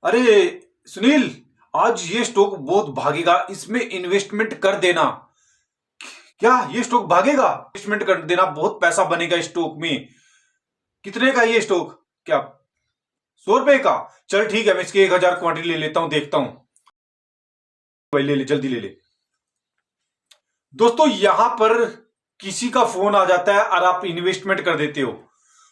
अरे सुनील, आज ये स्टॉक बहुत भागेगा, इसमें इन्वेस्टमेंट कर देना। क्या ये स्टॉक भागेगा? इन्वेस्टमेंट कर देना, बहुत पैसा बनेगा इस स्टॉक में। कितने का ये स्टॉक? क्या 100 रुपए का? चल ठीक है, मैं इसकी 1000 क्वांटिटी ले लेता हूं, देखता हूं। भाई ले ले, जल्दी ले ले। दोस्तों यहां पर किसी का फोन आ जाता है और आप इन्वेस्टमेंट कर देते हो,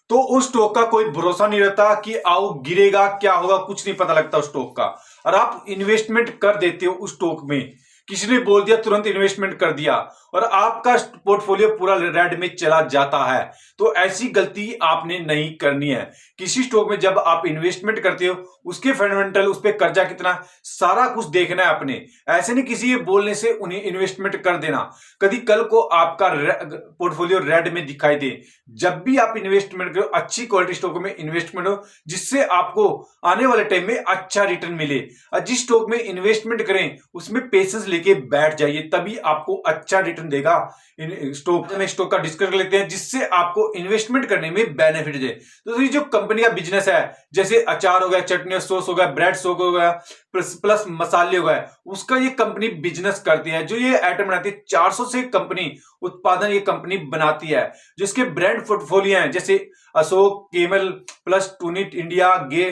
तो उस स्टॉक का कोई भरोसा नहीं रहता कि आओ गिरेगा क्या होगा, कुछ नहीं पता लगता उस स्टॉक का। और आप इन्वेस्टमेंट कर देते हो उस स्टॉक में। किसी ने बोल दिया, तुरंत इन्वेस्टमेंट कर दिया और आपका पोर्टफोलियो पूरा रेड में चला जाता है। तो ऐसी गलती आपने नहीं करनी है। किसी स्टॉक में जब आप इन्वेस्टमेंट करते हो, उसके फंडामेंटल, उस पर कर्जा कितना, सारा कुछ देखना है आपने। ऐसे नहीं किसी ये बोलने से उन्हें इन्वेस्टमेंट कर देना। कभी कल को आपका पोर्टफोलियो रेड में दिखाई दे। जब भी आप इन्वेस्टमेंट करो, अच्छी क्वालिटी स्टॉक में इन्वेस्टमेंट हो, जिससे आपको आने वाले टाइम में अच्छा रिटर्न मिले। और जिस स्टॉक में इन्वेस्टमेंट करें उसमें पेशेंस लेके बैठ जाइए, तभी आपको अच्छा रिटर्न देगा। स्टॉक में स्टॉक का डिस्कस कर लेते हैं, जिससे आपको इन्वेस्टमेंट करने में बेनिफिट दे। तो ये जो कंपनी का बिजनेस है, जैसे अचार हो गया, चटनी सॉस हो गया, ब्रेड सॉस हो गया, प्लस मसाले हो गए, उसका ये कंपनी बिजनेस करती है। जो ये आइटम बनाती है, 400 से कंपनी उत्पादन ये कंपनी बनाती है। जो इसके ब्रांड पोर्टफोलियो हैं, जैसे अशोक, केमल, प्लस टूनिट इंडिया, गे,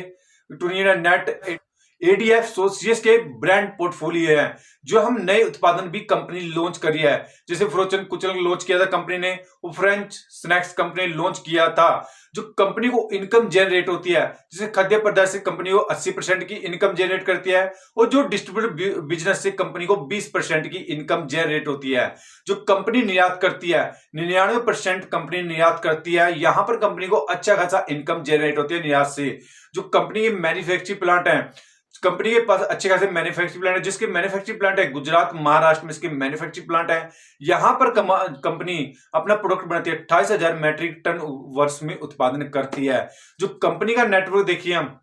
टूनिट नेट, एडीएफ सोसियस के ब्रांड पोर्टफोलियो है। जो हम नए उत्पादन भी कंपनी लॉन्च करी है, जैसे फ्रोचन कुचल लॉन्च किया था कंपनी ने, वो फ्रेंच स्नैक्स कंपनी लॉन्च किया था। जो कंपनी को इनकम जनरेट होती है, जैसे खाद्य पदार्थ से कंपनी को 80% की इनकम जनरेट करती है, और जो डिस्ट्रीब्यूटर बिजनेस से कंपनी को 20% की इनकम जनरेट होती है। जो कंपनी निर्यात करती है, 99% कंपनी निर्यात करती है। यहां पर कंपनी को अच्छा खासा इनकम जनरेट होती है निर्यात से। जो कंपनी के मैन्युफैक्चरिंग प्लांट है, कंपनी के पास अच्छे खासे मैन्युफैक्चरिंग प्लांट है, जिसके मैन्युफैक्चरिंग प्लांट है गुजरात, महाराष्ट्र में इसके मैन्युफैक्चरिंग प्लांट है। यहां पर कंपनी अपना प्रोडक्ट बनाती है, 28,000 मैट्रिक टन वर्ष में उत्पादन करती है। जो कंपनी का नेटवर्क देखिए हम,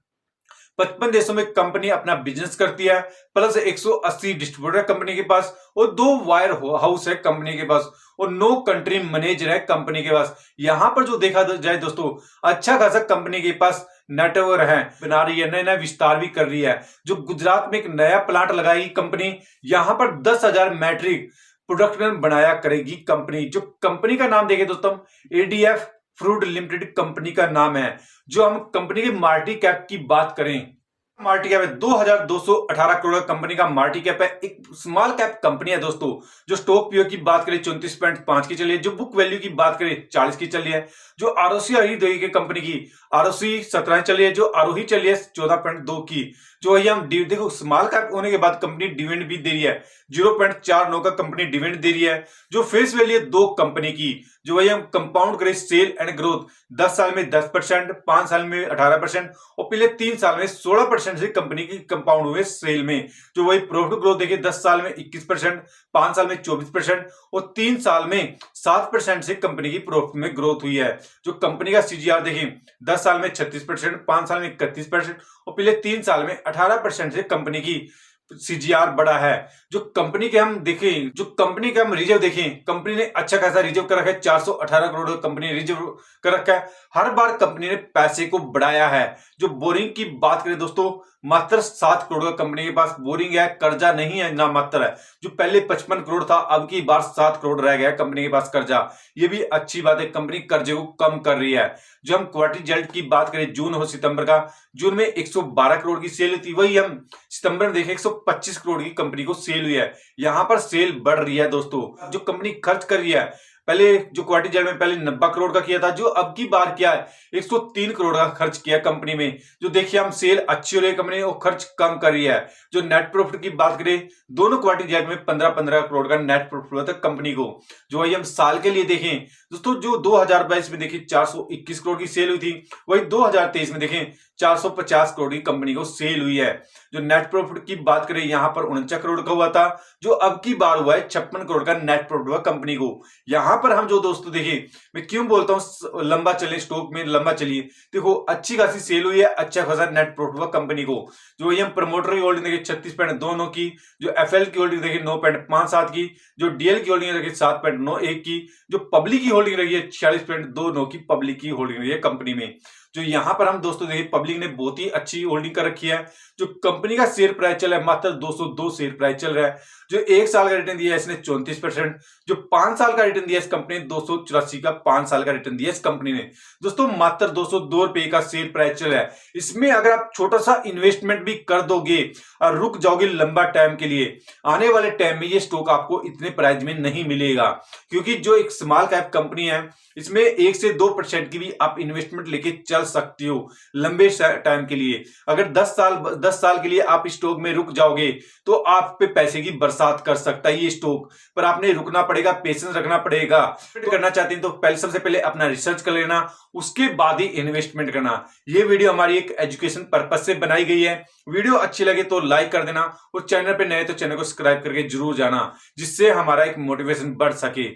55 देशों में कंपनी अपना बिजनेस करती है, प्लस 180 डिस्ट्रीब्यूटर कंपनी के पास, और 2 वायर हाउस है कंपनी के पास, और 9 कंट्री मैनेजर है कंपनी के पास। यहां पर जो देखा जाए दोस्तों, अच्छा खासा कंपनी के पास नेटवर्क है, बना रही है, नया नया विस्तार भी कर रही है। जो गुजरात में एक नया प्लांट लगाएगी कंपनी, यहां पर 10,000 मैट्रिक प्रोडक्शन बनाया करेगी कंपनी। जो कंपनी का नाम देखें दोस्तों, एडीएफ फ्रूट लिमिटेड कंपनी का नाम है। जो हम कंपनी की मार्केट कैप की बात करें, मार्केट कैप है 2218 करोड़ का कंपनी का मार्केट कैप है। एक स्मॉल कैप कंपनी है दोस्तों। जो स्टॉक पीओ की बात करें 34.5 की चली है। जो बुक वैल्यू की बात करें 40 की चली है। जो आरओसी आई देखिए कंपनी की, आरओसी 17 चली है। जो आरोही चली है 14.2 की। जो वही हम देखो, स्मॉल कैप होने के बाद कंपनी डिविडेंड भी दे रही है, 0.49 का कंपनी डिविडेंड दे रही है। जो फेस वैल्यू है 2 कंपनी की, जो वही हम कंपाउंड करें सेल एंड ग्रोथ, 10 साल में 10%, 5 साल में 18%, और पिछले 3 साल में 16% से कंपनी की कंपाउंड हुए सेल में। जो वही प्रॉफिट ग्रोथ देखिए, 10 साल में 21%, 5 साल में 24%, और 3 साल में 7% से कंपनी की प्रॉफिट में ग्रोथ हुई है। जो कंपनी का सीजीआर देखें, 10 साल में 36%, 5 साल में 31%, और पिछले 3 साल में 18% से कंपनी की सीजीआर बड़ा है। जो कंपनी के हम देखें, जो कंपनी का हम रिजर्व देखें, कंपनी ने अच्छा खासा रिजर्व कर रखा है, 418 करोड़ कंपनी ने रिजर्व कर रखा है। हर बार कंपनी ने पैसे को बढ़ाया है। जो बोरिंग की बात करें दोस्तों, मात्र 7 करोड़ का कंपनी के पास बोरिंग है, कर्जा नहीं है, ना मात्र है। जो पहले 55 करोड़ था, अब की बार 7 करोड़ रह गया कंपनी के पास कर्जा। ये भी अच्छी बात है, कंपनी कर्जे को कम कर रही है। जो हम क्वार्टर रिजल्ट की बात करें, जून और सितंबर का, जून में 112 करोड़ की सेल थी, वही हम सितंबर में देखें 125 करोड़ की कंपनी को सेल हुई है। यहां पर सेल बढ़ रही है दोस्तों। जो कंपनी खर्च कर रही है, पहले जो क्वार्टर रिजल्ट में पहले 90 करोड़ का किया था, जो अब की बार किया है 103 करोड़ का खर्च किया कंपनी में। जो देखिए हम सेल अच्छी हो रही है, कंपनी वो खर्च कम कर रही है। जो नेट प्रॉफिट की बात करें, दोनों क्वार्टर रिजल्ट में 15-15 करोड़ का नेट प्रॉफिट हुआ था कंपनी को। जो वही हम साल के लिए देखें दोस्तों, जो 2022 में देखिए 421 करोड़ की सेल हुई थी, वही 2023 में देखें 450 करोड़ की कंपनी को सेल हुई है। जो नेट प्रॉफिट की बात करें, यहां पर 49 करोड़ का हुआ था, जो अब की बार हुआ है 56 करोड़ का नेट प्रॉफिट हुआ कंपनी को। यहां पर हम जो दोस्तों देखिए, मैं क्यों बोलता हूं लंबा चले, स्टॉक में लंबा चलिए, देखो अच्छी खासी सेल हुई है, अच्छा खासा नेट प्रॉफिट हुआ कंपनी को। जो ये हम प्रमोटर की होल्डिंग देखिए 36.29 की, जो एफएल की होल्डिंग देखिए 9.57 की, जो डीएल की होल्डिंग देखिए 7.91 की, जो पब्लिक की होल्डिंग रही है 46.29 की पब्लिक की होल्डिंग रही है कंपनी में। जो यहाँ पर हम दोस्तों देखिए पब्लिक ने बहुत ही अच्छी होल्डिंग कर रखी है। जो कंपनी का शेयर प्राइस चल रहा है मात्र 202 शेयर प्राइस चल रहा है। जो 1 साल का रिटर्न दिया है इसने 34%। जो 5 साल का रिटर्न दिया इस कंपनी ने 284 का 5 साल का रिटर्न दिया इस कंपनी ने। दोस्तों मात्र 202 रुपए का शेयर प्राइस चल रहा है। इसमें अगर आप छोटा सा इन्वेस्टमेंट भी कर दोगे और रुक जाओगे लंबा टाइम के लिए, आने वाले टाइम में ये स्टॉक आपको इतने प्राइस में नहीं मिलेगा, क्योंकि जो एक स्मॉल कैप कंपनी है इसमें 1 से 2% की भी आप इन्वेस्टमेंट लेके चल सकते हो लंबे टाइम के लिए। अगर 10 साल के लिए आप स्टॉक में रुक जाओगे तो आप पे पैसे की बरसात कर सकता है ये स्टॉक, पर आपने रुकना पड़ेगा, पेशेंस रखना पड़ेगा। करना चाहते हैं तो पहले सबसे पहले अपना रिसर्च कर लेना, उसके बाद ही इन्वेस्टमेंट करना। ये वीडियो हमारी एक एजुकेशन पर्पस से बनाई गई है। वीडियो अच्छी लगे तो लाइक कर देना और चैनल पे नए तो चैनल को सब्सक्राइब करके जरूर जाना, जिससे हमारा एक मोटिवेशन बढ़ सके।